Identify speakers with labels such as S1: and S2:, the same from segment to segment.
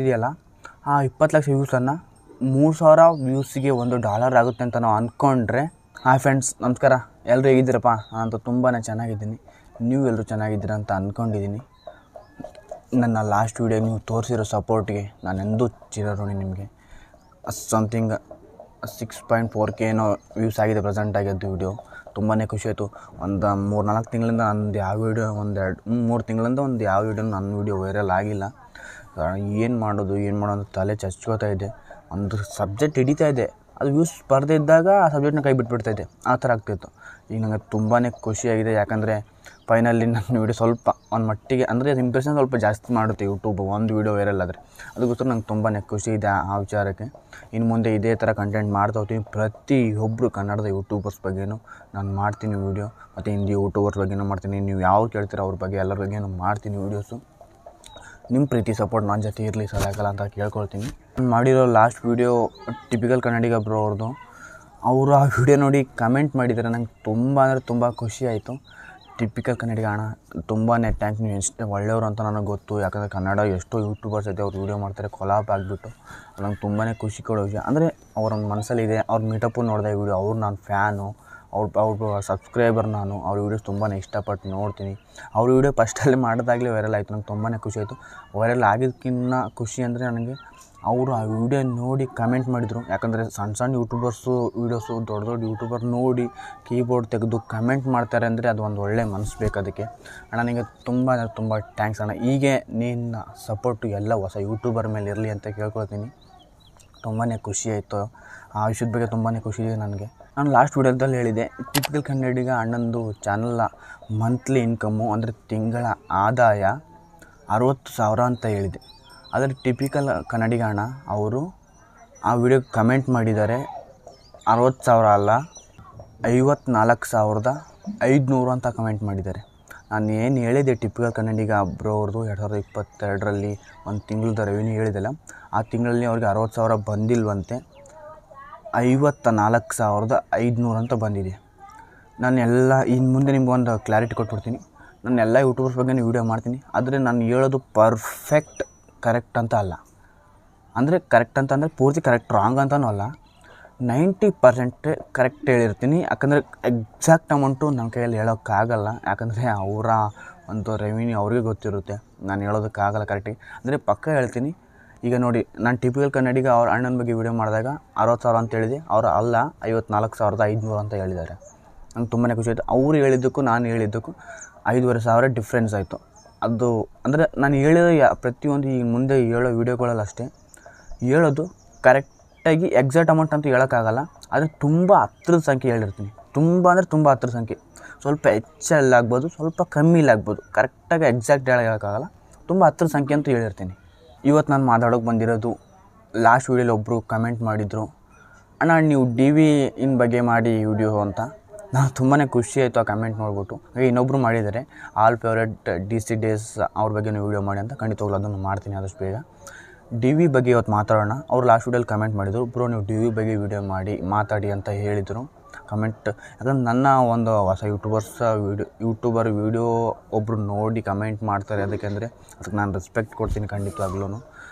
S1: ಇದೆಯಲ್ಲ ಆ 20 ಲಕ್ಷ ವ್ಯೂಸನ್ನು 3,000 ವ್ಯೂಸಿಗೆ $1 ಆಗುತ್ತೆ ಅಂತ ನಾವು ಅಂದ್ಕೊಂಡ್ರೆ. ಹಾಯ್ ಫ್ರೆಂಡ್ಸ್, ನಮಸ್ಕಾರ. ಎಲ್ಲರೂ ಹೇಗಿದ್ದೀರಪ್ಪ? ನಾನಂತೂ ತುಂಬಾ ಚೆನ್ನಾಗಿದ್ದೀನಿ. ನೀವು ಎಲ್ಲರೂ ಚೆನ್ನಾಗಿದ್ದೀರ ಅಂತ ಅಂದ್ಕೊಂಡಿದ್ದೀನಿ. ನನ್ನ ಲಾಸ್ಟ್ ವೀಡಿಯೋ ನೀವು ತೋರಿಸಿರೋ ಸಪೋರ್ಟ್ಗೆ ನಾನು ಎಂದೂ ಚಿರಋಣಿ ನಿಮಗೆ. ಸಮಥಿಂಗ್ 6.4K ಏನೋ ವ್ಯೂಸ್ ಆಗಿದೆ ಪ್ರೆಸೆಂಟ್ ಆಗಿದ್ದು ವೀಡಿಯೋ. ತುಂಬಾ ಖುಷಿ ಆಯಿತು. ಒಂದು 3-4 ತಿಂಗಳಿಂದ ನಂದು ಯಾವ ವೀಡಿಯೋ, 3 ತಿಂಗಳಿಂದ ಯಾವ ವೀಡಿಯೋ ನನ್ನ ವೀಡಿಯೋ ವೈರಲ್ ಆಗಿಲ್ಲ. ಏನು ಮಾಡೋದು ಅಂತ ತಲೆ ಚಚ್ಕೋತಾ ಇದೆ. ಒಂದು ಸಬ್ಜೆಕ್ಟ್ ಹಿಡಿತಾ ಇದೆ, ಅದು ವ್ಯೂಸ್ ಬರದೇ ಇದ್ದಾಗ ಆ ಸಬ್ಜೆಕ್ಟ್ನ ಕೈ ಬಿಟ್ಬಿಡ್ತಾಯಿದ್ದೆ. ಆ ಥರ ಆಗ್ತಿತ್ತು. ಈಗ ನನಗೆ ತುಂಬಾ ಖುಷಿಯಾಗಿದೆ. ಯಾಕಂದರೆ ಫೈನಲಿ ನನ್ನ ವೀಡಿಯೋ ಸ್ವಲ್ಪ ಒಂದು ಮಟ್ಟಿಗೆ ಅಂದರೆ ಇಂಪ್ರೆಷನ್ ಸ್ವಲ್ಪ ಜಾಸ್ತಿ ಮಾಡುತ್ತೆ ಯೂಟ್ಯೂಬ್ ಒಂದು ವೀಡಿಯೋ ವೈರಲ್ ಆದರೆ. ಅದಕ್ಕೋಸ್ಕರ ನಂಗೆ ತುಂಬಾ ಖುಷಿ ಇದೆ ಆ ವಿಚಾರಕ್ಕೆ. ಇನ್ನು ಮುಂದೆ ಇದೇ ಥರ ಕಂಟೆಂಟ್ ಮಾಡ್ತಾ ಹೋಗ್ತೀನಿ. ಪ್ರತಿಯೊಬ್ಬರು ಕನ್ನಡದ ಯೂಟ್ಯೂಬರ್ಸ್ ಬಗ್ಗೆಯೂ ನಾನು ಮಾಡ್ತೀನಿ ವೀಡಿಯೋ, ಮತ್ತು ಹಿಂದಿ ಯೂಟ್ಯೂಬರ್ಸ್ ಬಗ್ಗೆನೂ ಮಾಡ್ತೀನಿ. ನೀವು ಯಾವ್ದು ಕೇಳ್ತೀರೋ ಅವ್ರ ಬಗ್ಗೆ ಎಲ್ಲರ ಬಗ್ಗೆನೂ ಮಾಡ್ತೀನಿ ವೀಡಿಯೋಸು. ನಿಮ್ಮ ಪ್ರೀತಿ ಸಪೋರ್ಟ್ ನನ್ನ ಜೊತೆ ಇರಲಿ ಸದಾಕಾಲ ಅಂತ ಕೇಳ್ಕೊಳ್ತೀನಿ. ನಾನು ಮಾಡಿರೋ ಲಾಸ್ಟ್ ವೀಡಿಯೋ ಟಿಪಿಕಲ್ ಕನ್ನಡಿಗ ಬ್ರೋ ಅವ್ರದ್ದು. ಅವರು ಆ ವಿಡಿಯೋ ನೋಡಿ ಕಮೆಂಟ್ ಮಾಡಿದ್ದಾರೆ. ನಂಗೆ ತುಂಬ ಅಂದರೆ ತುಂಬ ಖುಷಿ ಆಯಿತು. ಟಿಪಿಕಲ್ ಕನ್ನಡಿಗ ಅಣ್ಣ, ತುಂಬಾ ಥ್ಯಾಂಕ್ಸ್, ನೀವು ಎಷ್ಟು ಒಳ್ಳೆಯವರು ಅಂತ ನನಗೆ ಗೊತ್ತು. ಯಾಕಂದರೆ ಕನ್ನಡ ಎಷ್ಟೋ ಯೂಟ್ಯೂಬರ್ಸ್ ಐತೆ, ಅವ್ರು ವೀಡಿಯೋ ಮಾಡ್ತಾರೆ ಕೊಲಾಪ್ ಆಗಿಬಿಟ್ಟು. ನಂಗೆ ತುಂಬಾ ಖುಷಿ ಕೊಡೋ ವಿಷಯ ಅಂದರೆ ಅವ್ರ ಮನಸ್ಸಲ್ಲಿದೆ. ಅವ್ರ ಮೀಟಪ್ಪು ನೋಡಿದೆ ವೀಡಿಯೋ. ಅವ್ರು ನಾನು ಫ್ಯಾನು, ಅವ್ರ ಸಬ್ಸ್ಕ್ರೈಬರ್ ನಾನು. ಅವ್ರ ವೀಡಿಯೋಸ್ ತುಂಬಾ ಇಷ್ಟಪಟ್ಟು ನೋಡ್ತೀನಿ. ಅವ್ರ ವೀಡಿಯೋ ಫಸ್ಟಲ್ಲಿ ಮಾಡಿದಾಗಲೇ ವೈರಲ್ ಆಯಿತು. ನಂಗೆ ತುಂಬಾ ಖುಷಿ ಆಯಿತು. ವೈರಲ್ ಆಗಿದ್ದಕ್ಕಿಂತ ಖುಷಿ ಅಂದರೆ ನನಗೆ ಅವರು ಆ ವಿಡಿಯೋ ನೋಡಿ ಕಮೆಂಟ್ ಮಾಡಿದರು. ಯಾಕಂದರೆ ಸಣ್ಣ ಯೂಟ್ಯೂಬರ್ಸು ವೀಡಿಯೋಸು ದೊಡ್ಡ ಯೂಟ್ಯೂಬರ್ ನೋಡಿ ಕೀಬೋರ್ಡ್ ತೆಗೆದು ಕಮೆಂಟ್ ಮಾಡ್ತಾರೆ ಅಂದರೆ ಅದು ಒಂದು ಒಳ್ಳೆ ಮನಸ್ಸು ಬೇಕು ಅದಕ್ಕೆ. ಅಣ್ಣ ನಿಮಗೆ ತುಂಬ ಥ್ಯಾಂಕ್ಸ್ ಅಣ್ಣ. ಹೀಗೆ ನಿನ್ನ ಸಪೋರ್ಟು ಎಲ್ಲ ಹೊಸ ಯೂಟ್ಯೂಬರ್ ಮೇಲೆ ಇರಲಿ ಅಂತ ಕೇಳ್ಕೊಳ್ತೀನಿ. ತುಂಬಾ ಖುಷಿ ಆಯಿತು. ಆ ವಿಷಯದ ಬಗ್ಗೆ ತುಂಬಾ ಖುಷಿ ಇದೆ ನನಗೆ. ನಾನು ಲಾಸ್ಟ್ ವೀಡಿಯೋದಲ್ಲಿ ಹೇಳಿದೆ, ಟಿಪಿಕಲ್ ಕನ್ನಡಿಗ ಅಣ್ಣಂದು ಚಾನಲ್ನ ಮಂತ್ಲಿ ಇನ್ಕಮ್ಮು ಅಂದರೆ ತಿಂಗಳ ಆದಾಯ 60,000 ಅಂತ ಹೇಳಿದೆ. ಆದರೆ ಟಿಪಿಕಲ್ ಕನ್ನಡಿಗ ಅಣ್ಣ ಅವರು ಆ ವಿಡಿಯೋಗೆ ಕಮೆಂಟ್ ಮಾಡಿದ್ದಾರೆ 60,000 ಅಲ್ಲ 54,500 ಅಂತ ಕಮೆಂಟ್ ಮಾಡಿದ್ದಾರೆ. ನಾನು ಏನು ಹೇಳಿದೆ ಟಿಪಿಕಲ್ ಕನ್ನಡಿಗ ಬ್ರೋ ಅವ್ರದ್ದು 2022ರಲ್ಲಿ ಒಂದು ತಿಂಗಳದ ರೆವಿನ್ಯೂ ಹೇಳಿದೆಲ್ಲ, ಆ ತಿಂಗಳಲ್ಲಿ ಅವ್ರಿಗೆ 60,000 ಬಂದಿಲ್ವಂತೆ, 54,500 ಅಂತ ಬಂದಿದೆ. ನಾನು ಇನ್ನು ಮುಂದೆ ನಿಮ್ಗೊಂದು ಕ್ಲಾರಿಟಿ ಕೊಟ್ಬಿಡ್ತೀನಿ. ನಾನು ಎಲ್ಲ ಯೂಟ್ಯೂಬರ್ಸ್ ಬಗ್ಗೆ ವೀಡಿಯೋ ಮಾಡ್ತೀನಿ. ಆದರೆ ನಾನು ಹೇಳೋದು ಪರ್ಫೆಕ್ಟ್ ಕರೆಕ್ಟ್ ಅಂತ ಅಲ್ಲ. ಅಂದರೆ ಕರೆಕ್ಟ್ ಅಂತಂದರೆ ಪೂರ್ತಿ ಕರೆಕ್ಟ್ ರಾಂಗ್ ಅಂತಲೂ ಅಲ್ಲ, 90% ಕರೆಕ್ಟ್ ಹೇಳಿರ್ತೀನಿ. ಯಾಕಂದರೆ ಎಕ್ಸಾಕ್ಟ್ ಅಮೌಂಟು ನನ್ನ ಕೈಯಲ್ಲಿ ಹೇಳೋಕ್ಕಾಗಲ್ಲ. ಯಾಕಂದರೆ ಅವರ ಒಂದು ರೆವಿನ್ಯೂ ಅವ್ರಿಗೆ ಗೊತ್ತಿರುತ್ತೆ. ನಾನು ಹೇಳೋದಕ್ಕಾಗಲ್ಲ ಕರೆಕ್ಟಾಗಿ. ಅಂದರೆ ಪಕ್ಕ ಹೇಳ್ತೀನಿ. ಈಗ ನೋಡಿ, ನಾನು ಟಿಪಿಕಲ್ ಕನ್ನಡಿಗ ಅವ್ರ ಅಣ್ಣನ ಬಗ್ಗೆ ವೀಡಿಯೋ ಮಾಡಿದಾಗ 60,000 ಅಂತ ಹೇಳಿದೆ. ಅವರು ಅಲ್ಲ 54,500 ಅಂತ ಹೇಳಿದ್ದಾರೆ. ನಂಗೆ ತುಂಬಾ ಖುಷಿ ಆಯಿತು. ಅವರು ಹೇಳಿದ್ದಕ್ಕೂ ನಾನು ಹೇಳಿದ್ದಕ್ಕೂ 5,500 ಡಿಫ್ರೆನ್ಸ್ ಆಯಿತು. ಅದು ಅಂದರೆ ನಾನು ಹೇಳಿರೋ ಪ್ರತಿಯೊಂದು ಈಗ ಮುಂದೆ ಹೇಳೋ ವೀಡಿಯೋಗಳಲ್ಲಿ ಅಷ್ಟೇ ಹೇಳೋದು ಕರೆಕ್ಟಾಗಿ ಎಕ್ಸಾಕ್ಟ್ ಅಮೌಂಟ್ ಅಂತ ಹೇಳೋಕ್ಕಾಗಲ್ಲ. ಆದರೆ ತುಂಬ ಹತ್ರದ ಸಂಖ್ಯೆ ಹೇಳಿರ್ತೀನಿ. ತುಂಬ ಅಂದರೆ ತುಂಬ ಹತ್ತರ ಸಂಖ್ಯೆ. ಸ್ವಲ್ಪ ಹೆಚ್ಚಲ್ಲಾಗ್ಬೋದು, ಸ್ವಲ್ಪ ಕಮ್ಮಿಲಾಗ್ಬೋದು. ಕರೆಕ್ಟಾಗಿ ಎಕ್ಸಾಕ್ಟ್ ಹೇಳೋಕ್ಕಾಗಲ್ಲ. ತುಂಬ ಹತ್ತರ ಸಂಖ್ಯೆ ಅಂತ ಹೇಳಿರ್ತೀನಿ. ಇವತ್ತು ನಾನು ಮಾತಾಡೋಕ್ಕೆ ಬಂದಿರೋದು, ಲಾಸ್ಟ್ ವೀಡಿಯೋಲಿ ಒಬ್ಬರು ಕಮೆಂಟ್ ಮಾಡಿದರು, ಅಣ್ಣ ನೀವು DV ಇನ್ ಬಗ್ಗೆ ಮಾಡಿ ವಿಡಿಯೋ ಅಂತ. ನಾನು ತುಂಬಾ ಖುಷಿ ಆಯಿತು ಆ ಕಮೆಂಟ್ ನೋಡ್ಬಿಟ್ಟು. ಇನ್ನೊಬ್ಬರು ಮಾಡಿದ್ದಾರೆ, ಆಲ್ ಫೇವ್ರೆಟ್ DC ಡೇಸ್ ಅವ್ರ ಬಗ್ಗೆ ವೀಡಿಯೋ ಮಾಡಿ ಅಂತ. ಖಂಡಿತವಾಗ್ಲೂ ಅದನ್ನು ಮಾಡ್ತೀನಿ ಆದಷ್ಟು ಬೇಗ. DV ಬಗ್ಗೆ ಇವತ್ತು ಮಾತಾಡೋಣ. ಅವರು ಲಾಸ್ಟ್ ವೀಡಿಯೋಲಿ ಕಮೆಂಟ್ ಮಾಡಿದರು, ಬ್ರೋ ನೀವು DV ಬಗ್ಗೆ ವೀಡಿಯೋ ಮಾತಾಡಿ ಅಂತ ಹೇಳಿದರು ಕಮೆಂಟ್. ಯಾಕಂದ್ರೆ ನನ್ನ ಒಂದು ಹೊಸ ಯೂಟ್ಯೂಬರ್ ವೀಡಿಯೋ ಒಬ್ಬರು ನೋಡಿ ಕಮೆಂಟ್ ಮಾಡ್ತಾರೆ, ಅದಕ್ಕೆ ನಾನು ರೆಸ್ಪೆಕ್ಟ್ ಕೊಡ್ತೀನಿ ಖಂಡಿತವಾಗ್ಲೂ.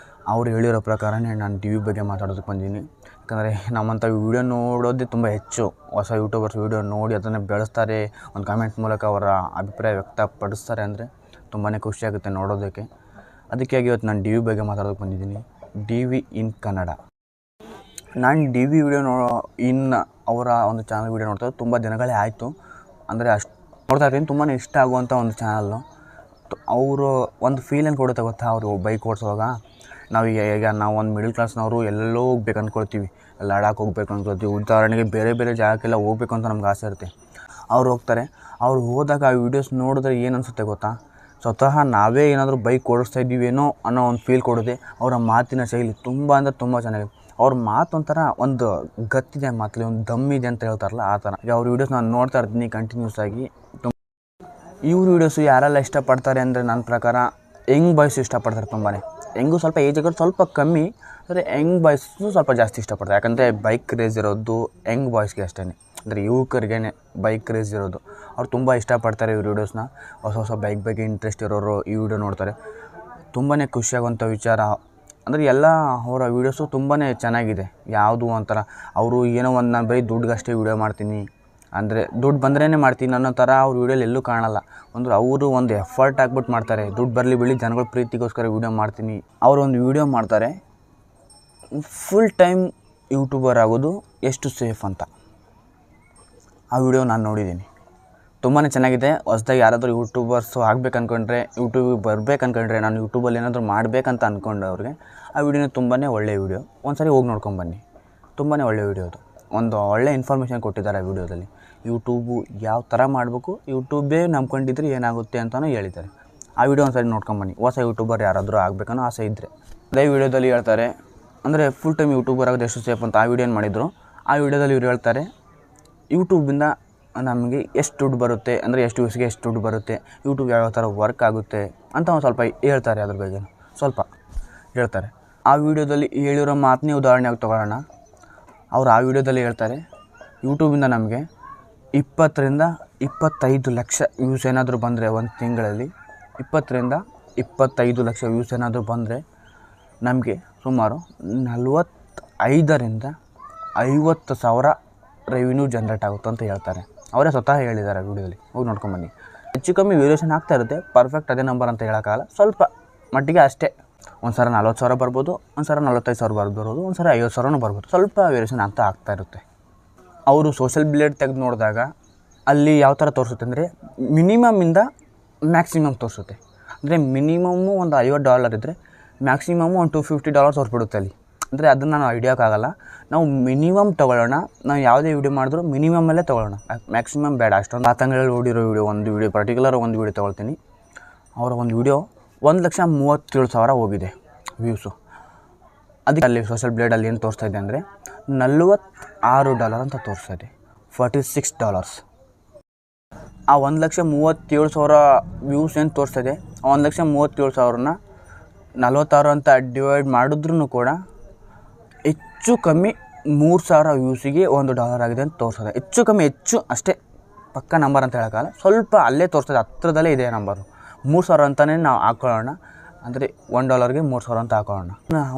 S1: ಅವ್ರು ಹೇಳಿರೋ ಪ್ರಕಾರನೇ ನಾನು DV ಬಗ್ಗೆ ಮಾತಾಡೋದಕ್ಕೆ ಬಂದೀನಿ. ಯಾಕಂದರೆ ನಮ್ಮಂಥ ವೀಡಿಯೋ ನೋಡೋದೇ ತುಂಬ ಹೆಚ್ಚು. ಹೊಸ ಯೂಟ್ಯೂಬರ್ಸ್ ವೀಡಿಯೋ ನೋಡಿ ಅದನ್ನು ಬೆಳೆಸ್ತಾರೆ, ಒಂದು ಕಮೆಂಟ್ ಮೂಲಕ ಅವರ ಅಭಿಪ್ರಾಯ ವ್ಯಕ್ತಪಡಿಸ್ತಾರೆ ಅಂದರೆ ತುಂಬಾ ಖುಷಿಯಾಗುತ್ತೆ ನೋಡೋದಕ್ಕೆ. ಅದಕ್ಕೆ ಇವತ್ತು ನಾನು DV ಬಗ್ಗೆ ಮಾತಾಡೋದಕ್ಕೆ ಬಂದಿದ್ದೀನಿ. DV ಇನ್ ಕನ್ನಡ. ನಾನು DV ವೀಡಿಯೋ ಅವರ ಒಂದು ಚಾನಲ್ ವೀಡಿಯೋ ನೋಡ್ತಾ ತುಂಬ ದಿನಗಳೇ ಆಯಿತು. ಅಂದರೆ ಅಷ್ಟು ನೋಡ್ತಾ ಇರ್ತೀನಿ. ತುಂಬಾ ಇಷ್ಟ ಆಗುವಂಥ ಒಂದು ಚಾನಲ್ಲು. ಅವರು ಒಂದು ಫೀಲನ್ನು ಕೊಡುತ್ತೆ ಗೊತ್ತಾ, ಅವರು ಬೈಕ್ ಓಡಿಸುವಾಗ. ಈಗ ನಾವು ಒಂದು ಮಿಡಲ್ ಕ್ಲಾಸ್ನವರು ಎಲ್ಲೆಲ್ಲೋ ಹೋಗ್ಬೇಕು ಅಂದ್ಕೊಳ್ತೀವಿ, ಲಡಾಖ್ ಹೋಗ್ಬೇಕು ಅಂದ್ಕೊಳ್ತೀವಿ. ಉದಾಹರಣೆಗೆ ಬೇರೆ ಜಾಗಕ್ಕೆಲ್ಲ ಹೋಗ್ಬೇಕು ಅಂತ ನಮ್ಗೆ ಆಸೆ ಇರುತ್ತೆ. ಅವ್ರು ಹೋಗ್ತಾರೆ. ಅವ್ರು ಹೋದಾಗ ಆ ವೀಡಿಯೋಸ್ ನೋಡಿದ್ರೆ ಏನು ಅನಿಸುತ್ತೆ ಗೊತ್ತಾ, ಸ್ವತಃ ನಾವೇ ಏನಾದರೂ ಬೈಕ್ ಓಡಿಸ್ತಾ ಇದ್ದೀವೇನೋ ಅನ್ನೋ ಒಂದು ಫೀಲ್ ಕೊಡುತ್ತೆ. ಅವರ ಮಾತಿನ ಶೈಲಿ ತುಂಬ ಅಂದರೆ ತುಂಬ ಚೆನ್ನಾಗಿದೆ. ಅವ್ರ ಮಾತು ಒಂಥರ ಒಂದು ಗತ್ತಿದೆ, ಮಾತಲ್ಲಿ ಒಂದು ದಮ್ಮಿದೆ ಅಂತ ಹೇಳ್ತಾರಲ್ಲ ಆ ಥರ. ಈಗ ಅವ್ರ ವೀಡಿಯೋಸ್ ನಾನು ನೋಡ್ತಾ ಇರ್ತೀನಿ ಕಂಟಿನ್ಯೂಸ್ ಆಗಿ. ಇವ್ರ ವೀಡಿಯೋಸು ಯಾರೆಲ್ಲ ಇಷ್ಟಪಡ್ತಾರೆ ಅಂದರೆ ನನ್ನ ಪ್ರಕಾರ ಯಂಗ್ ಬಾಯ್ಸು ಇಷ್ಟಪಡ್ತಾರೆ ತುಂಬಾ. ಹೆಂಗೂ ಸ್ವಲ್ಪ ಏಜ್ ಆಗೋದು ಸ್ವಲ್ಪ ಕಮ್ಮಿ, ಆದರೆ ಯಂಗ್ ಬಾಯ್ಸು ಸ್ವಲ್ಪ ಜಾಸ್ತಿ ಇಷ್ಟಪಡ್ತಾರೆ. ಯಾಕಂದರೆ ಬೈಕ್ ಕ್ರೇಜ್ ಇರೋದು ಯಂಗ್ ಬಾಯ್ಸ್ಗೆ ಅಷ್ಟೇ, ಅಂದರೆ ಯುವಕರಿಗೇ ಬೈಕ್ ಕ್ರೇಜ್ ಇರೋದು. ಅವ್ರು ತುಂಬ ಇಷ್ಟಪಡ್ತಾರೆ ಇವ್ರ ವೀಡಿಯೋಸ್ನ. ಹೊಸ ಬೈಕ್ ಬಗ್ಗೆ ಇಂಟ್ರೆಸ್ಟ್ ಇರೋರು ಈ ವಿಡಿಯೋ ನೋಡ್ತಾರೆ. ತುಂಬಾ ಖುಷಿಯಾಗುವಂಥ ವಿಚಾರ ಅಂದರೆ ಎಲ್ಲ ಅವರ ವೀಡಿಯೋಸು ತುಂಬಾ ಚೆನ್ನಾಗಿದೆ. ಯಾವುದು ಒಂಥರ ಅವರು ಏನೋ ಒಂದು ನಾನು ಬರೀ ದುಡ್ಡಿಗಷ್ಟೇ ವೀಡಿಯೋ ಮಾಡ್ತೀನಿ ಅಂದರೆ ದುಡ್ಡು ಬಂದ್ರೇ ಮಾಡ್ತೀನಿ ಅನ್ನೋ ಥರ ಅವ್ರ ವೀಡಿಯೋಲಿ ಎಲ್ಲೂ ಕಾಣಲ್ಲ. ಅಂದ್ರೆ ಅವರು ಒಂದು ಎಫರ್ಟ್ ಹಾಕ್ಬಿಟ್ಟು ಮಾಡ್ತಾರೆ. ದುಡ್ಡು ಬರಲಿ ಬಿಡಲಿ ಜನಗಳ ಪ್ರೀತಿಗೋಸ್ಕರ ವೀಡಿಯೋ ಮಾಡ್ತೀನಿ. ಅವರು ಒಂದು ವೀಡಿಯೋ ಮಾಡ್ತಾರೆ, ಫುಲ್ ಟೈಮ್ ಯೂಟ್ಯೂಬರ್ ಆಗೋದು ಎಷ್ಟು ಸೇಫ್ ಅಂತ. ಆ ವಿಡಿಯೋ ನಾನು ನೋಡಿದ್ದೀನಿ, ತುಂಬಾ ಚೆನ್ನಾಗಿದೆ. ಹೊಸ್ದಾಗಿ ಯಾರಾದರೂ ಯೂಟ್ಯೂಬರ್ಸು ಆಗ್ಬೇಕು ಅಂದ್ಕೊಂಡ್ರೆ, ಯೂಟ್ಯೂಬಿಗೆ ಬರ್ಬೇಕು ಅಂದ್ಕೊಂಡ್ರೆ, ನಾನು ಯೂಟ್ಯೂಬಲ್ಲಿ ಏನಾದರೂ ಮಾಡಬೇಕಂತ ಅಂದ್ಕೊಂಡವ್ರಿಗೆ ಆ ವಿಡಿಯೋನ ತುಂಬಾ ಒಳ್ಳೆಯ ವಿಡಿಯೋ. ಒಂದು ಸಾರಿ ಹೋಗಿ ನೋಡ್ಕೊಂಬನ್ನಿ, ತುಂಬಾ ಒಳ್ಳೆಯ ವಿಡಿಯೋ ಅದು. ಒಂದು ಒಳ್ಳೆ ಇನ್ಫಾರ್ಮೇಷನ್ ಕೊಟ್ಟಿದ್ದಾರೆ ಆ ವಿಡಿಯೋದಲ್ಲಿ. ಯೂಟ್ಯೂಬು ಯಾವ ಥರ ಮಾಡಬೇಕು, ಯೂಟ್ಯೂಬೇ ನಂಬ್ಕೊಂಡಿದ್ರೆ ಏನಾಗುತ್ತೆ ಅಂತಲೂ ಹೇಳಿದ್ದಾರೆ. ಆ ವಿಡಿಯೋ ಒಂದು ಸಾರಿ ನೋಡ್ಕೊಂಬನ್ನಿ. ಹೊಸ ಯೂಟ್ಯೂಬರ್ ಯಾರಾದರೂ ಆಗಬೇಕನ್ನೋ ಆಸೆ ಇದ್ದರೆ. ಅದೇ ವಿಡಿಯೋದಲ್ಲಿ ಹೇಳ್ತಾರೆ ಅಂದರೆ ಫುಲ್ ಟೈಮ್ ಯೂಟ್ಯೂಬರ್ ಆಗೋದು ಎಷ್ಟು ಸೇಫ್ ಅಂತ ಆ ವಿಡಿಯೋನ ಮಾಡಿದರು. ಆ ವಿಡಿಯೋದಲ್ಲಿ ಇವ್ರು ಹೇಳ್ತಾರೆ ಯೂಟ್ಯೂಬಿಂದ ನಮಗೆ ಎಷ್ಟು ದುಡ್ಡು ಬರುತ್ತೆ, ಅಂದರೆ ಎಷ್ಟು ವ್ಯೂಸ್ಗೆ ಎಷ್ಟು ದುಡ್ಡು ಬರುತ್ತೆ, ಯೂಟ್ಯೂಬ್ ಯಾವ ಥರ ವರ್ಕ್ ಆಗುತ್ತೆ ಅಂತ ಒಂದು ಸ್ವಲ್ಪ ಹೇಳ್ತಾರೆ. ಅದ್ರ ಬಗ್ಗೆ ಸ್ವಲ್ಪ ಹೇಳ್ತಾರೆ. ಆ ವಿಡಿಯೋದಲ್ಲಿ ಹೇಳಿರೋ ಮಾತನ್ನೇ ಉದಾಹರಣೆಯಾಗಿ ತೊಗೊಳ್ಳೋಣ. ಅವ್ರು ಆ ವಿಡಿಯೋದಲ್ಲಿ ಹೇಳ್ತಾರೆ ಯೂಟ್ಯೂಬಿಂದ ನಮಗೆ 20 ರಿಂದ 25 ಲಕ್ಷ ವ್ಯೂಸ್ ಏನಾದರೂ ಬಂದರೆ ಒಂದು ತಿಂಗಳಲ್ಲಿ 20 ರಿಂದ 25 ಲಕ್ಷ ವ್ಯೂಸ್ ಏನಾದರೂ ಬಂದರೆ ನಮಗೆ ಸುಮಾರು 45 ರಿಂದ 50 ಸಾವಿರ ರೆವಿನ್ಯೂ ಜನ್ರೇಟ್ ಆಗುತ್ತೆ ಅಂತ ಹೇಳ್ತಾರೆ. ಅವರೇ ಸ್ವತಃ ಹೇಳಿದ್ದಾರೆ ವಿಡಿಯೋದಲ್ಲಿ, ಹೋಗಿ ನೋಡ್ಕೊಂಬನ್ನಿ. ಹೆಚ್ಚು ಕಮ್ಮಿ ವೇರಿಯೇಷನ್ ಆಗ್ತಾ ಇರುತ್ತೆ, ಪರ್ಫೆಕ್ಟ್ ಅದೇ ನಂಬರ್ ಅಂತ ಹೇಳೋಕ್ಕಾಗಲ್ಲ. ಸ್ವಲ್ಪ ಮಟ್ಟಿಗೆ ಅಷ್ಟೇ. ಒಂದು ಸಲ 40 ಸಾವಿರ ಬರ್ಬೋದು, ಒಂದು ಸಲ 45 ಸಾವಿರ ಬರ್ಬೋದು, ಒಂದು ಸಲ 50 ಸಾವಿರನೂ ಬರ್ಬೋದು. ಸ್ವಲ್ಪ ವೇರಿಯೇಷನ್ ಆಗ್ತಾ ಇರುತ್ತೆ. ಅವರು ಸೋಷಲ್ ಬ್ಲೇಡ್ ತೆಗೆದು ನೋಡಿದಾಗ ಅಲ್ಲಿ ಯಾವ ಥರ ತೋರಿಸುತ್ತೆ ಅಂದರೆ ಮಿನಿಮಮ್ಮಿಂದ ಮ್ಯಾಕ್ಸಿಮಮ್ ತೋರಿಸುತ್ತೆ. ಅಂದರೆ ಮಿನಿಮಮ್ಮು ಒಂದು $50 ಇದ್ದರೆ ಮ್ಯಾಕ್ಸಿಮಮ್ಮು ಒಂದು $250 ತೋರಿಸ್ಬಿಡುತ್ತೆ ಅಲ್ಲಿ. ಅಂದರೆ ಅದನ್ನು ನಾವು ಹಿಡಿಯೋಕ್ಕಾಗಲ್ಲ. ನಾವು ಮಿನಿಮಮ್ ತೊಗೊಳ್ಳೋಣ. ನಾವು ಯಾವುದೇ ವೀಡಿಯೋ ಮಾಡಿದ್ರೂ ಮಿನಿಮಮ್ಮಲ್ಲೇ ತೊಗೊಳ್ಳೋಣ, ಮ್ಯಾಕ್ಸಿಮಮ್ ಬೇಡ. ಅಷ್ಟೊಂದು ಆತಂಕಗಳಲ್ಲಿ ಓಡಿರೋ ವೀಡಿಯೋ ಪರ್ಟಿಕ್ಯುಲರ್ ಒಂದು ವೀಡಿಯೋ ತೊಗೊಳ್ತೀನಿ. ಅವರ ಒಂದು ವೀಡಿಯೋ 1,37,000 ಹೋಗಿದೆ ವ್ಯೂಸು. ಅದಕ್ಕೆ ಅಲ್ಲಿ ಸೋಷಲ್ ಬ್ಲೇಡಲ್ಲಿ ಏನು ತೋರಿಸ್ತಾ ಇದೆ ಅಂದರೆ $46 ಅಂತ ತೋರಿಸ್ತಾ ಇದೆ, $46. ಆ 1,37,000 ವ್ಯೂಸ್ ಏನು ತೋರಿಸ್ತಾ ಇದೆ, ಆ 1,37,000ನ 46 ಅಂತ ಡಿವೈಡ್ ಮಾಡಿದ್ರೂ ಕೂಡ ಹೆಚ್ಚು ಕಮ್ಮಿ 3,000 ವ್ಯೂಸಿಗೆ $1 ಆಗಿದೆ ಅಂತ ತೋರಿಸ್ತದೆ. ಹೆಚ್ಚು ಕಮ್ಮಿ ಹೆಚ್ಚು ಅಷ್ಟೇ, ಪಕ್ಕ ನಂಬರ್ ಅಂತ ಹೇಳೋಕ್ಕಲ್ಲ, ಸ್ವಲ್ಪ ಅಲ್ಲೇ ತೋರಿಸ್ತದೆ, ಹತ್ರದಲ್ಲೇ ಇದೆ ನಂಬರು. 3,000 ಅಂತಲೇ ನಾವು ಹಾಕೊಳ್ಳೋಣ. ಅಂದರೆ $1ಗೆ 3,000 ಅಂತ ಹಾಕೊಳ್ಳೋಣ.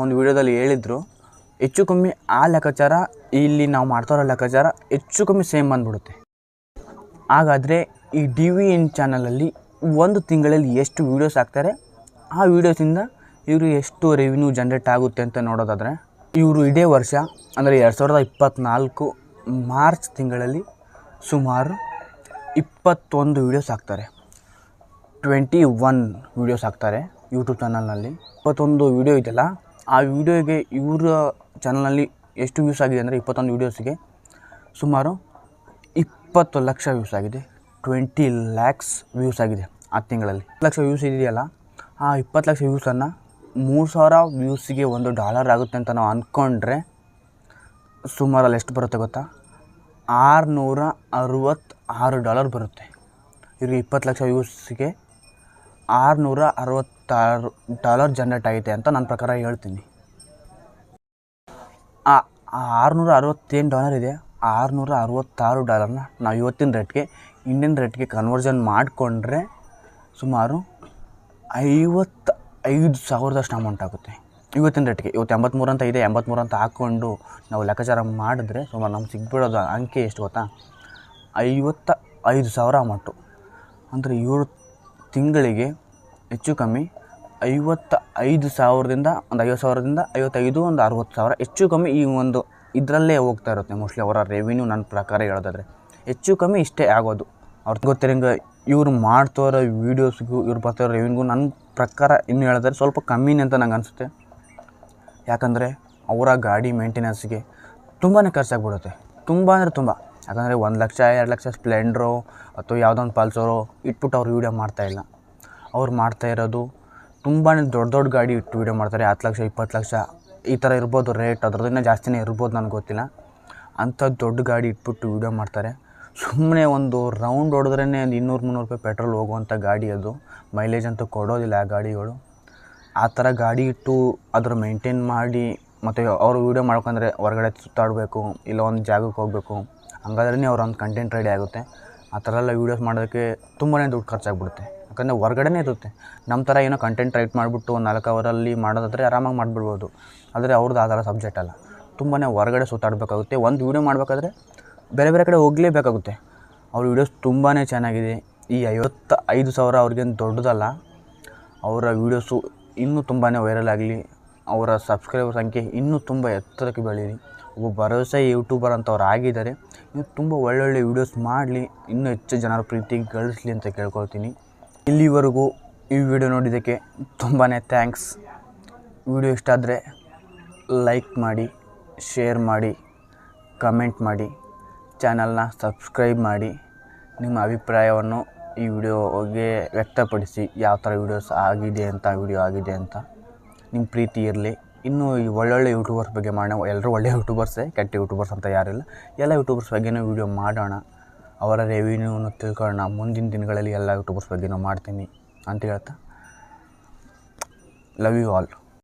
S1: ಒಂದು ವಿಡಿಯೋದಲ್ಲಿ ಹೇಳಿದರು ಹೆಚ್ಚು ಕಮ್ಮಿ ಆ ಲೆಕ್ಕಾಚಾರ ಇಲ್ಲಿ ನಾವು ಮಾಡ್ತಾರೋ ಲೆಕ್ಕಾಚಾರ ಹೆಚ್ಚು ಕಮ್ಮಿ ಸೇಮ್ ಬಂದುಬಿಡುತ್ತೆ. ಹಾಗಾದರೆ ಈ DVN ಚಾನಲಲ್ಲಿ ಒಂದು ತಿಂಗಳಲ್ಲಿ ಎಷ್ಟು ವೀಡಿಯೋಸ್ ಹಾಕ್ತಾರೆ, ಆ ವೀಡಿಯೋಸಿಂದ ಇವರು ಎಷ್ಟು ರೆವಿನ್ಯೂ ಜನ್ರೇಟ್ ಆಗುತ್ತೆ ಅಂತ ನೋಡೋದಾದರೆ, ಇವರು ಇದೇ ವರ್ಷ ಅಂದರೆ 2024 ಮಾರ್ಚ್ ತಿಂಗಳಲ್ಲಿ ಸುಮಾರು 21 ವೀಡಿಯೋಸ್ ಹಾಕ್ತಾರೆ. 21 ವೀಡಿಯೋಸ್ ಹಾಕ್ತಾರೆ ಯೂಟ್ಯೂಬ್ ಚಾನಲ್ನಲ್ಲಿ. 21 ವೀಡಿಯೋ ಇದೆಯಲ್ಲ, ಆ ವೀಡಿಯೋಗೆ ಇವರ ಚಾನಲ್ನಲ್ಲಿ ಎಷ್ಟು ವ್ಯೂಸ್ ಆಗಿದೆ ಅಂದರೆ 21 ವೀಡಿಯೋಸಿಗೆ ಸುಮಾರು 20 ಲಕ್ಷ ವ್ಯೂಸ್ ಆಗಿದೆ. 20 lakhs ವ್ಯೂಸ್ ಆಗಿದೆ ಆ ತಿಂಗಳಲ್ಲಿ. 20 ಲಕ್ಷ ವ್ಯೂಸ್ ಇದೆಯಲ್ಲ, ಆ 20 ಲಕ್ಷ ವ್ಯೂಸನ್ನು 3,000 ವ್ಯೂಸಿಗೆ $1 ಆಗುತ್ತೆ ಅಂತ ನಾವು ಅಂದ್ಕೊಂಡ್ರೆ ಸುಮಾರು ಅಲ್ಲಿ ಎಷ್ಟು ಬರುತ್ತೆ ಗೊತ್ತಾ, $666 ಬರುತ್ತೆ. ಇವ್ರಿಗೆ 20 ಲಕ್ಷ ವ್ಯೂಸಿಗೆ $666 ಜನ್ರೇಟ್ ಆಗಿದೆ ಅಂತ ನನ್ನ ಪ್ರಕಾರ ಹೇಳ್ತೀನಿ. ಆ $660 ಇದೆ, $666ನ ನಾವು ಇವತ್ತಿನ ರೇಟ್ಗೆ ಇಂಡಿಯನ್ ರೇಟ್ಗೆ ಕನ್ವರ್ಷನ್ ಮಾಡಿಕೊಂಡ್ರೆ ಸುಮಾರು 55,000 ಅಮೌಂಟ್ ಆಗುತ್ತೆ ಇವತ್ತಿನ ರೇಟ್ಗೆ. ಇವತ್ತು 83 ಅಂತ ಇದೆ, 83 ಅಂತ ಹಾಕ್ಕೊಂಡು ನಾವು ಲೆಕ್ಕಾಚಾರ ಮಾಡಿದ್ರೆ ಸುಮಾರು ನಮ್ಗೆ ಸಿಗ್ಬಿಡೋದು ಅಂಕೆ ಎಷ್ಟು ಗೊತ್ತಾ, 55,000 ಅಮೌಂಟು. ಅಂದರೆ 7 ತಿಂಗಳಿಗೆ ಹೆಚ್ಚು ಕಮ್ಮಿ 55,000ದಿಂದ ಒಂದು 50,000ದಿಂದ 55 ಒಂದು 60,000 ಹೆಚ್ಚು ಕಮ್ಮಿ ಈ ಒಂದು ಇದರಲ್ಲೇ ಹೋಗ್ತಾ ಇರುತ್ತೆ ಮೋಸ್ಟ್ಲಿ ಅವರ ರೆವಿನ್ಯೂ. ನನ್ನ ಪ್ರಕಾರ ಹೇಳೋದಾದರೆ ಹೆಚ್ಚು ಕಮ್ಮಿ ಇಷ್ಟೇ ಆಗೋದು. ಅವ್ರಿಗೆ ಗೊತ್ತಿರಂಗೆ ಇವ್ರು ಮಾಡ್ತಾರೋ ವೀಡಿಯೋಸ್ಗೂ ಇವ್ರು ಬರ್ತಾರೋ ರೆವಿನ್ಯೂಗೂ ನನ್ನ ಪ್ರಕಾರ ಇನ್ನು ಹೇಳಿದ್ರೆ ಸ್ವಲ್ಪ ಕಮ್ಮಿನೇ ಅಂತ ನಂಗೆ ಅನಿಸುತ್ತೆ. ಯಾಕಂದರೆ ಅವರ ಗಾಡಿ ಮೇಂಟೆನೆನ್ಸ್ಗೆ ತುಂಬಾ ಖರ್ಚಾಗ್ಬಿಡುತ್ತೆ, ತುಂಬ ಅಂದರೆ ತುಂಬ. ಯಾಕಂದರೆ 1 ಲಕ್ಷ 2 ಲಕ್ಷ ಸ್ಪ್ಲೆಂಡ್ರೋ ಅಥವಾ ಯಾವುದೊಂದು ಪಲ್ಸರೋ ಇಟ್ಬಿಟ್ಟು ಅವ್ರು ವೀಡಿಯೋ ಮಾಡ್ತಾಯಿಲ್ಲ. ಅವ್ರು ಮಾಡ್ತಾ ಇರೋದು ತುಂಬಾ ದೊಡ್ಡ ಗಾಡಿ ಇಟ್ಟು ವೀಡಿಯೋ ಮಾಡ್ತಾರೆ. 10 ಲಕ್ಷ 20 ಲಕ್ಷ ಈ ಥರ ಇರ್ಬೋದು ರೇಟ್, ಅದರದನ್ನ ಜಾಸ್ತಿನೇ ಇರ್ಬೋದು, ನನಗೆ ಗೊತ್ತಿಲ್ಲ. ಅಂಥ ದೊಡ್ಡ ಗಾಡಿ ಇಟ್ಬಿಟ್ಟು ವೀಡಿಯೋ ಮಾಡ್ತಾರೆ. ಸುಮ್ಮನೆ ಒಂದು ರೌಂಡ್ ಹೊಡೆದ್ರೇ ಒಂದು 200-300 ರೂಪಾಯಿ ಪೆಟ್ರೋಲ್ ಹೋಗುವಂಥ ಗಾಡಿ ಅದು. ಮೈಲೇಜ್ ಅಂತೂ ಕೊಡೋದಿಲ್ಲ ಆ ಗಾಡಿಗಳು. ಆ ಥರ ಗಾಡಿ ಇಟ್ಟು ಅದ್ರ ಮೇಂಟೈನ್ ಮಾಡಿ ಮತ್ತು ಅವರು ವೀಡಿಯೋ ಮಾಡ್ಕೊಂಡ್ರೆ ಹೊರಗಡೆ ಸುತ್ತಾಡಬೇಕು, ಇಲ್ಲ ಒಂದು ಜಾಗಕ್ಕೆ ಹೋಗಬೇಕು, ಹಂಗಾದ್ರೇ ಅವ್ರ ಒಂದು ಕಂಟೆಂಟ್ ರೆಡಿ ಆಗುತ್ತೆ. ಆ ಥರ ಎಲ್ಲ ವೀಡಿಯೋಸ್ ಮಾಡೋದಕ್ಕೆ ತುಂಬಾ ದುಡ್ಡು ಖರ್ಚಾಗ್ಬಿಡುತ್ತೆ. ಯಾಕಂದರೆ ಹೊರ್ಗಡೆನೇ ಇರುತ್ತೆ. ನಮ್ಮ ಥರ ಏನೋ ಕಂಟೆಂಟ್ ರೈಟ್ ಮಾಡಿಬಿಟ್ಟು ಒಂದು 4 ಅವರಲ್ಲಿ ಮಾಡೋದಾದರೆ ಆರಾಮಾಗಿ ಮಾಡಿಬಿಡ್ಬೋದು. ಆದರೆ ಅವ್ರದ್ದು ಆ ಥರ ಸಬ್ಜೆಕ್ಟ್ ಅಲ್ಲ. ತುಂಬಾ ಹೊರಗಡೆ ಸುತ್ತಾಡಬೇಕಾಗುತ್ತೆ. ಒಂದು ವೀಡಿಯೋ ಮಾಡಬೇಕಾದ್ರೆ ಬೇರೆ ಬೇರೆ ಕಡೆ ಹೋಗಲೇಬೇಕಾಗುತ್ತೆ. ಅವ್ರ ವೀಡಿಯೋಸ್ ತುಂಬಾ ಚೆನ್ನಾಗಿದೆ. ಈ 55,000 ಅವ್ರಿಗೇನು ದೊಡ್ಡದಲ್ಲ. ಅವರ ವೀಡಿಯೋಸು ಇನ್ನೂ ತುಂಬಾ ವೈರಲ್ ಆಗಲಿ, ಅವರ ಸಬ್ಸ್ಕ್ರೈಬರ್ ಸಂಖ್ಯೆ ಇನ್ನೂ ತುಂಬ ಎತ್ತರಕ್ಕೆ ಬೆಳೀಲಿ. ಒಬ್ಬ ಭರವಸೆ ಯೂಟ್ಯೂಬರ್ ಅಂತವ್ರು ಆಗಿದ್ದಾರೆ. ಇನ್ನು ತುಂಬ ಒಳ್ಳೊಳ್ಳೆ ವೀಡಿಯೋಸ್ ಮಾಡಲಿ, ಇನ್ನೂ ಹೆಚ್ಚು ಜನರ ಪ್ರೀತಿ ಗಳಿಸಲಿ ಅಂತ ಕೇಳ್ಕೊಳ್ತೀನಿ. ಇಲ್ಲಿವರೆಗೂ ಈ ವಿಡಿಯೋ ನೋಡಿದ್ದಕ್ಕೆ ತುಂಬಾ ಥ್ಯಾಂಕ್ಸ್. ವಿಡಿಯೋ ಇಷ್ಟ ಆದರೆ ಲೈಕ್ ಮಾಡಿ, ಶೇರ್ ಮಾಡಿ, ಕಮೆಂಟ್ ಮಾಡಿ, ಚಾನಲ್ನ ಸಬ್ಸ್ಕ್ರೈಬ್ ಮಾಡಿ. ನಿಮ್ಮ ಅಭಿಪ್ರಾಯವನ್ನು ಈ ವಿಡಿಯೋಗೆ ವ್ಯಕ್ತಪಡಿಸಿ. ಯಾವ ಥರ ವೀಡಿಯೋಸ್ ಆಗಿದೆ ಅಂತ ನಿಮ್ಮ ಪ್ರೀತಿ ಇರಲಿ. ಇನ್ನೂ ಈ ಒಳ್ಳೊಳ್ಳೆ ಯೂಟ್ಯೂಬರ್ಸ್ ಬಗ್ಗೆ ಮಾಡೋಣ. ಎಲ್ಲರೂ ಒಳ್ಳೆ ಯೂಟ್ಯೂಬರ್ಸೇ, ಕೆಟ್ಟ ಯೂಟ್ಯೂಬರ್ಸ್ ಅಂತ ಯಾರಿಲ್ಲ. ಎಲ್ಲ ಯೂಟ್ಯೂಬರ್ಸ್ ಬಗ್ಗೆನೂ ವೀಡಿಯೋ ಮಾಡೋಣ. ಅವರ ರೆವಿನ್ಯೂವನ್ನು ತಿಳ್ಕೊಳ್ಳೋಣ. ಮುಂದಿನ ದಿನಗಳಲ್ಲಿ ಎಲ್ಲ ಯೂಟ್ಯೂಬರ್ಸ್ ಬಗ್ಗೆನೂ ಮಾಡ್ತೀನಿ ಅಂತ ಹೇಳ್ತಾ, ಲವ್ ಯು ಆಲ್.